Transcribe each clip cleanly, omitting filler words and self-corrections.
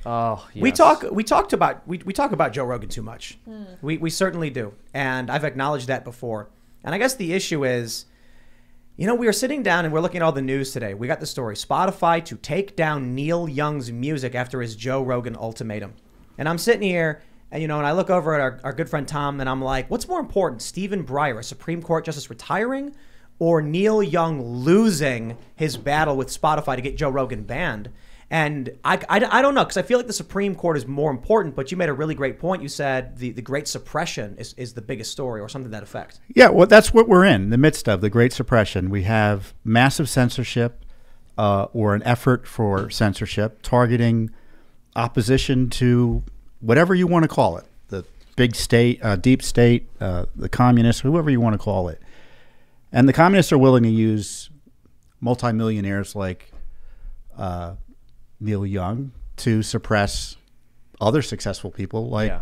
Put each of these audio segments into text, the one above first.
Oh, yes. We talk about Joe Rogan too much. We certainly do, and I've acknowledged that before. And I guess the issue is, we are sitting down and we're looking at all the news today. We got the story: Spotify to take down Neil Young's music after his Joe Rogan ultimatum. And I'm sitting here, and and I look over at our good friend Tom, and I'm like, what's more important, Stephen Breyer, a Supreme Court justice, retiring, or Neil Young losing his battle with Spotify to get Joe Rogan banned? And I don't know, because I feel like the Supreme Court is more important, but you made a really great point. You said the Great Suppression is the biggest story, or something to that effect. Yeah, well, that's what we're in the midst of, the Great Suppression. We have massive censorship, or an effort for censorship, targeting opposition to whatever you want to call it, the big state, deep state, the communists, whoever you want to call it. And the communists are willing to use multimillionaires like Neil Young to suppress other successful people like. Yeah.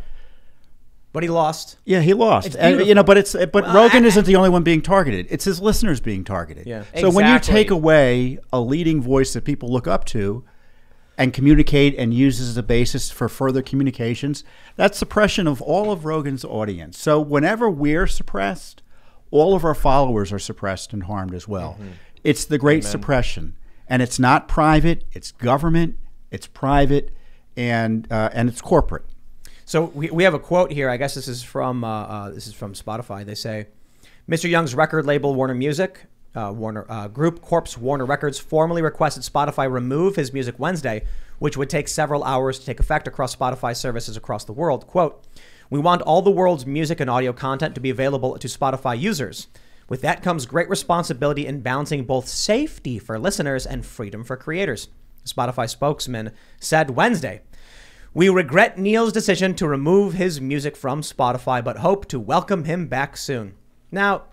But he lost. Yeah, he lost. And, but Rogan isn't the only one being targeted. It's his listeners being targeted. Yeah. So when you take away a leading voice that people look up to and communicate and use as a basis for further communications, that's suppression of all of Rogan's audience. So whenever we're suppressed, all of our followers are suppressed and harmed as well. It's the Great Suppression. And it's not private, it's government, it's private, and it's corporate. So we have a quote here. I guess this is from Spotify. They say, Mr. Young's record label Warner Music, Group Corp's Warner Records, formally requested Spotify remove his music Wednesday, which would take several hours to take effect across Spotify services across the world. Quote, we want all the world's music and audio content to be available to Spotify users. With that comes great responsibility in balancing both safety for listeners and freedom for creators. The Spotify spokesman said Wednesday, we regret Neil's decision to remove his music from Spotify, but hope to welcome him back soon. Now,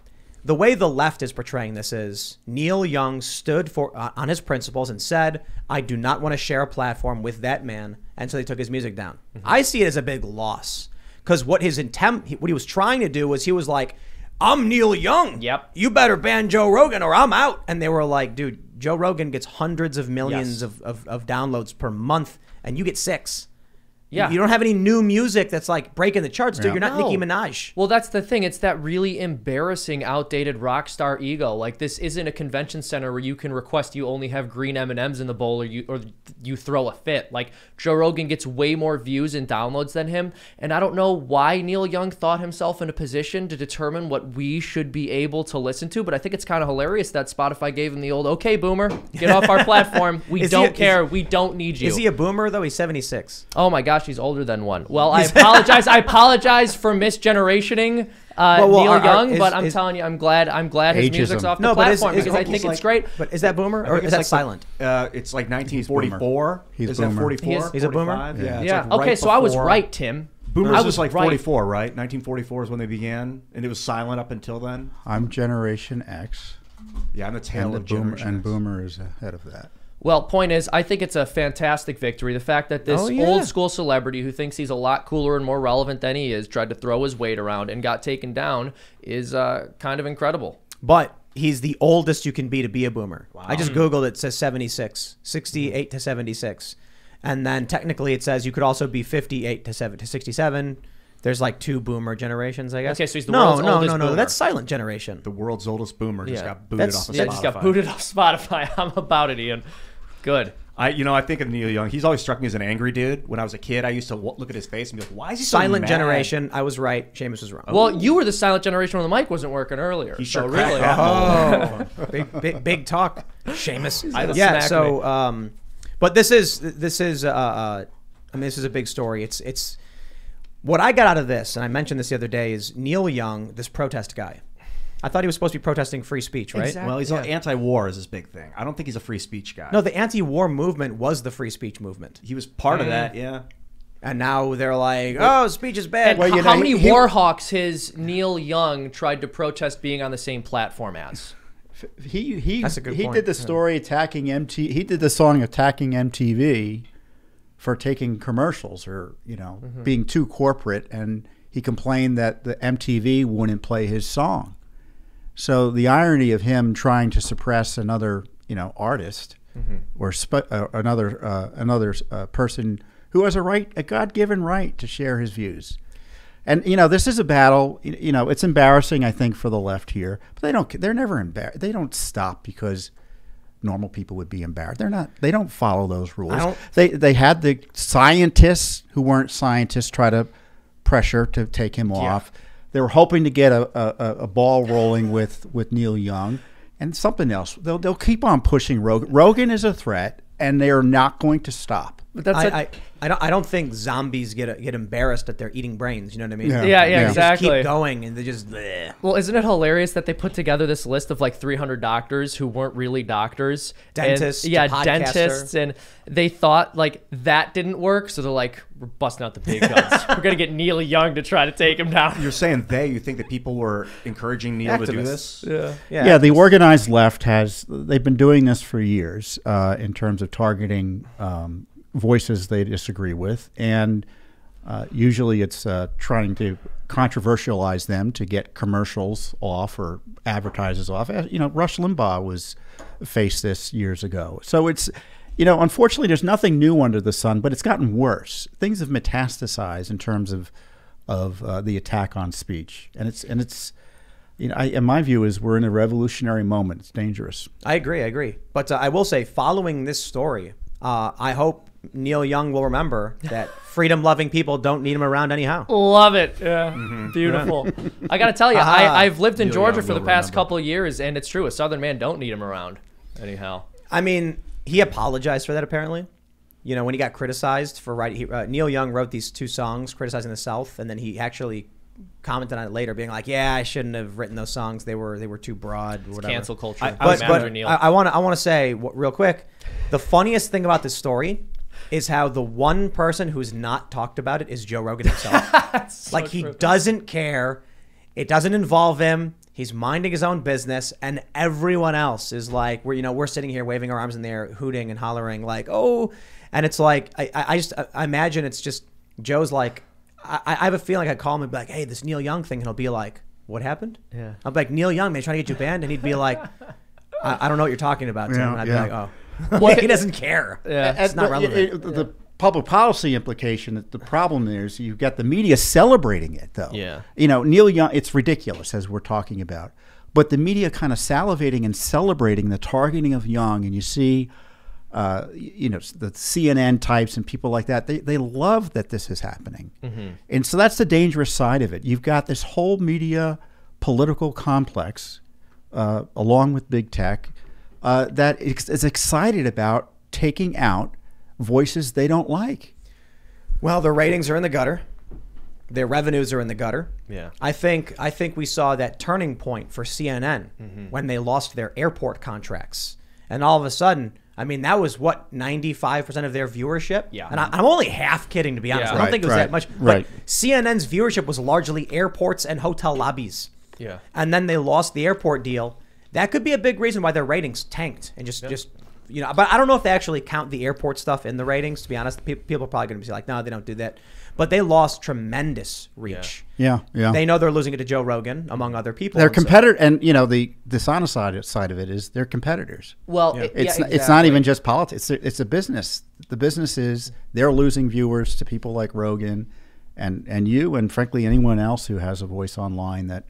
the way the left is portraying this is Neil Young stood on his principles and said, I do not want to share a platform with that man, and so they took his music down. I see it as a big loss, because what he was trying to do was he was like, I'm Neil Young. Yep. You better ban Joe Rogan or I'm out. And they were like, dude, Joe Rogan gets hundreds of millions of downloads per month, and you get 6. Yeah. You don't have any new music that's like breaking the charts, dude. Yeah. You're not Nicki Minaj. Well, that's the thing. It's that really embarrassing, outdated rock star ego. Like, this isn't a convention center where you can request you only have green M&Ms in the bowl, or you throw a fit. Like, Joe Rogan gets way more views and downloads than him. And I don't know why Neil Young thought himself in a position to determine what we should be able to listen to. But I think it's kind of hilarious that Spotify gave him the old, okay, boomer, get off our platform. We don't care. We don't need you. Is he a boomer, though? He's 76. Oh, my gosh. He's older than one. Well, I apologize. I apologize for misgenerationing Neil Young, but I'm telling you, I'm glad his music's off the platform, because I think it's great. But is that boomer, or is that silent? It's like 1944. He's boomer. That 44? He's a boomer? 45? Yeah. Yeah. It's like Okay, so I was right, Tim. Boomers was like 44, right? 1944 is when they began, and it was silent up until then. I'm Generation X. Yeah, I'm the tail of Generation X. And Boomer is ahead of that. Well, point is, I think it's a fantastic victory. The fact that this old school celebrity who thinks he's a lot cooler and more relevant than he is tried to throw his weight around and got taken down is kind of incredible. But he's the oldest you can be to be a boomer. Wow. I just Googled it. It says 76, 68 to 76. And then technically it says you could also be 58 to 67. There's like 2 boomer generations, I guess. Okay, so he's the world's oldest boomer. No, that's silent generation. The world's oldest boomer just got booted off of Spotify. Yeah, just got booted off Spotify. I'm about it, Ian. Good. I think of Neil Young. He's always struck me as an angry dude. When I was a kid, I used to look at his face and be like, why is he so silent mad? generation? I was right. Seamus was wrong. Well, you were the silent generation when the mic wasn't working earlier. He sure really. Oh, big talk, Seamus. Yeah. So, but this is I mean, this is a big story. It's what I got out of this, and I mentioned this the other day, is Neil Young, this protest guy. I thought he was supposed to be protesting free speech, right? Exactly. Well, he's anti-war is his big thing. I don't think he's a free speech guy. No, the anti-war movement was the free speech movement. He was part of that, yeah. And now they're like, oh, speach is bad. And how many Warhawks has Neil Young tried to protest being on the same platform as? That's a good point. He did the story attacking MTV. He did the song attacking MTV for taking commercials or being too corporate, and he complained that the MTV wouldn't play his song. So the irony of him trying to suppress another artist or another person who has a God-given right to share his views. And this is a battle. It's embarrassing, I think, for the left here, but they're never embarrassed. They don't stop because normal people would be embarrassed. They don't follow those rules. They had the scientists who weren't scientists try to pressure to take him off. They were hoping to get a ball rolling with Neil Young and something else. They'll keep on pushing Rogan. Rogan is a threat, and they are not going to stop. But I don't think zombies get embarrassed that they're eating brains. You know what I mean? Yeah, exactly. They just keep going, and they just. Bleh. Well, isn't it hilarious that they put together this list of like 300 doctors who weren't really doctors, dentists, dentists, and they thought like that didn't work, so they're like, we're busting out the big guns. We're gonna get Neil Young to try to take him down. You're saying you think that people were encouraging Neil to do this? Yeah. The organized left they've been doing this for years in terms of targeting voices they disagree with, and usually it's trying to controversialize them to get commercials off or advertisers off. Rush Limbaugh faced this years ago. So it's, unfortunately, there's nothing new under the sun, but it's gotten worse. Things have metastasized in terms of the attack on speech, and it's. And my view is we're in a revolutionary moment. It's dangerous. I agree. But I will say, following this story, I hope Neil Young will remember that freedom-loving people don't need him around anyhow. Love it. Yeah. Beautiful. I got to tell you, I've lived in Georgia for the past couple of years, and it's true. A Southern man don't need him around anyhow. I mean, he apologized for that, apparently. When he got criticized for writing, Neil Young wrote these 2 songs criticizing the South, and then he actually commented on it later, being like, "Yeah, I shouldn't have written those songs. They were too broad." Or whatever. Cancel culture. But I want to say real quick, the funniest thing about this story is how the one person who's not talked about it is Joe Rogan himself. Like, he doesn't care. It doesn't involve him. He's minding his own business, and everyone else is like, we're sitting here waving our arms in the air, hooting and hollering like, oh, and it's like, I imagine it's just Joe's like, I have a feeling I'd call him and be like, hey, this Neil Young thing, and he'll be like, what happened? Yeah. I'm like, Neil Young, man, trying to get you banned, and he'd be like, I don't know what you're talking about, Tim. And I'd be like, oh. Well, he doesn't care. Yeah, it's not relevant. The public policy implication, the problem there is you've got the media celebrating it, though. Yeah. Neil Young, it's ridiculous, as we're talking about. But the media kind of salivating and celebrating the targeting of Young, and you see, the CNN types and people like that, they love that this is happening. Mm-hmm. And so that's the dangerous side of it. You've got this whole media political complex, along with big tech, that is excited about taking out voices they don't like. Well, their ratings are in the gutter. Their revenues are in the gutter. Yeah. I think we saw that turning point for CNN when they lost their airport contracts. And all of a sudden, I mean, that was 95% of their viewership? Yeah. And I'm only half kidding, to be honest. Yeah. I don't think it was that much. Right. But CNN's viewership was largely airports and hotel lobbies. Yeah. And then they lost the airport deal. That could be a big reason why their ratings tanked and just but I don't know if they actually count the airport stuff in the ratings, to be honest. People are probably going to be like, no, they don't do that. But they lost tremendous reach. Yeah. They know they're losing it to Joe Rogan, among other people. They're competitor, and the dishonest side of it is they're competitors. Well, it's not even just politics. It's a business. The business is they're losing viewers to people like Rogan, and you, and frankly anyone else who has a voice online that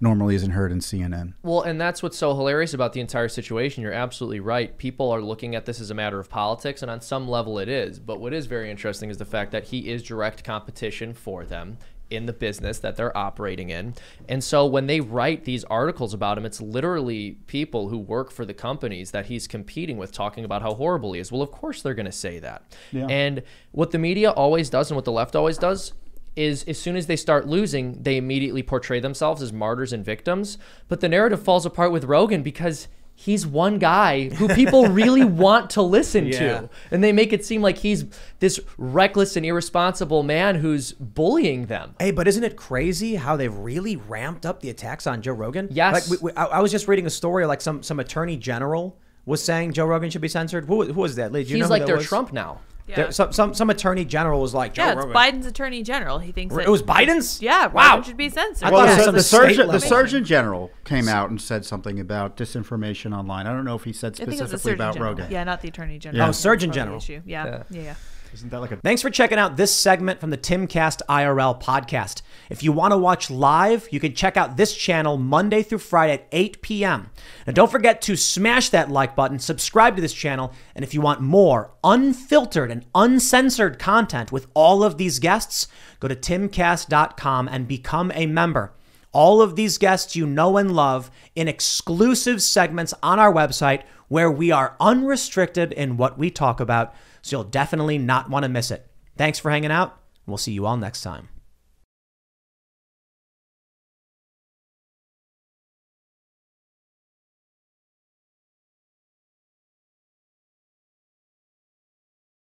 normally isn't heard in CNN. Well, and that's what's so hilarious about the entire situation. You're absolutely right. People are looking at this as a matter of politics, and on some level it is. But what is very interesting is the fact that he is direct competition for them in the business that they're operating in. And so when they write these articles about him, it's literally people who work for the companies that he's competing with talking about how horrible he is. Well, of course they're going to say that. Yeah. And what the media always does and what the left always does is as soon as they start losing, they immediately portray themselves as martyrs and victims. But the narrative falls apart with Rogan because he's one guy who people really want to listen to. And they make it seem like he's this reckless and irresponsible man who's bullying them. Hey, but isn't it crazy how they've really ramped up the attacks on Joe Rogan? Yes. Like I was just reading a story like some attorney general was saying Joe Rogan should be censored. Who was that? Lee, do you know he's who like that their was? Trump now. Yeah. Some attorney general was like, Joe Rogan. Yeah, it's Biden's attorney general. He thinks that it was Biden's? Yeah, Rogan should be censored. I thought it was the Surgeon General came out and said something about disinformation online. I don't know if he said specifically about Rogan. Yeah, not the Attorney General. Oh, Surgeon General. Yeah. Isn't that like a... Thanks for checking out this segment from the Timcast IRL podcast. If you want to watch live, you can check out this channel Monday through Friday at 8 p.m. And don't forget to smash that like button, subscribe to this channel, and if you want more unfiltered and uncensored content with all of these guests, go to timcast.com and become a member. All of these guests you know and love in exclusive segments on our website where we are unrestricted in what we talk about, so you'll definitely not want to miss it. Thanks for hanging out. We'll see you all next time.